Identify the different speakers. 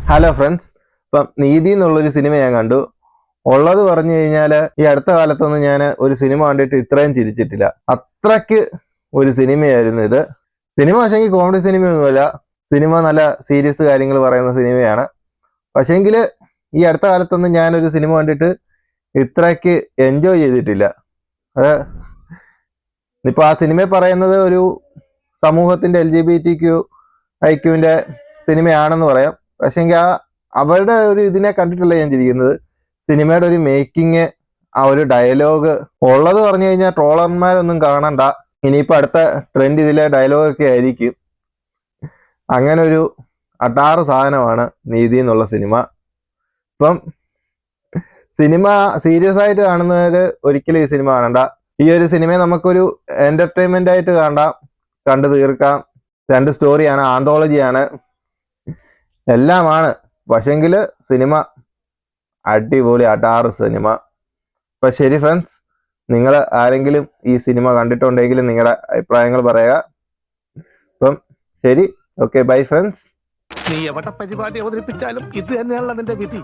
Speaker 1: Hello friends, ഇപ്പം നീതി എന്നുള്ളൊരു സിനിമ ഞാൻ കണ്ടു. ഉള്ളത് പറഞ്ഞു കഴിഞ്ഞാൽ ഈ അടുത്ത കാലത്തൊന്നും ഞാൻ ഒരു സിനിമ കണ്ടിട്ട് ഇത്രയും ചിരിച്ചിട്ടില്ല. അത്രയ്ക്ക് ഒരു സിനിമയായിരുന്നു ഇത്. സിനിമ പക്ഷേങ്കിൽ കോമഡി സിനിമയൊന്നുമല്ല, സിനിമ നല്ല സീരിയസ് കാര്യങ്ങൾ പറയുന്ന സിനിമയാണ്. പക്ഷേങ്കിൽ ഈ അടുത്ത കാലത്തൊന്നും ഞാനൊരു സിനിമ കണ്ടിട്ട് ഇത്രയ്ക്ക് എൻജോയ് ചെയ്തിട്ടില്ല. അത് ഇപ്പൊ ആ സിനിമ പറയുന്നത് ഒരു സമൂഹത്തിന്റെ LGBTQ+ന്റെ സിനിമയാണെന്ന് പറയാം. പക്ഷെങ്കിൽ അവരുടെ ഒരു ഇതിനെ കണ്ടിട്ടല്ല ഞാൻ ചിരിക്കുന്നത്. സിനിമയുടെ ഒരു മേക്കിങ്, ആ ഒരു ഡയലോഗ് ഉള്ളത് പറഞ്ഞു കഴിഞ്ഞാൽ ട്രോളർമാരൊന്നും കാണണ്ട. ഇനിയിപ്പോ അടുത്ത ട്രെൻഡ് ഇതിലെ ഡയലോഗൊക്കെ ആയിരിക്കും. അങ്ങനെ ഒരു അടാറ് സാധനമാണ് നീതി എന്നുള്ള സിനിമ. ഇപ്പം സിനിമ സീരിയസ് ആയിട്ട് കാണുന്നവര് ഒരിക്കലും ഈ സിനിമ കാണണ്ട. ഈ ഒരു സിനിമയെ നമുക്കൊരു എന്റർടൈൻമെന്റ് ആയിട്ട് കണ്ടു തീർക്കാം. 2 സ്റ്റോറിയാണ്, ആന്തോളജിയാണ്, എല്ലാമാണ്. പക്ഷെങ്കിൽ സിനിമ അടിപൊളി അടാറ് സിനിമ. അപ്പൊ ശരി ഫ്രണ്ട്സ്, നിങ്ങൾ ആരെങ്കിലും ഈ സിനിമ കണ്ടിട്ടുണ്ടെങ്കിൽ നിങ്ങളുടെ അഭിപ്രായങ്ങൾ പറയുക. അപ്പം ശരി, ഓക്കെ, ബൈ ഫ്രണ്ട്സ്.
Speaker 2: നീ എവിടെ പരിപാടി അവതരിപ്പിച്ചാലും ഇത് തന്നെയാണല്ലോ നിന്റെ വിധി.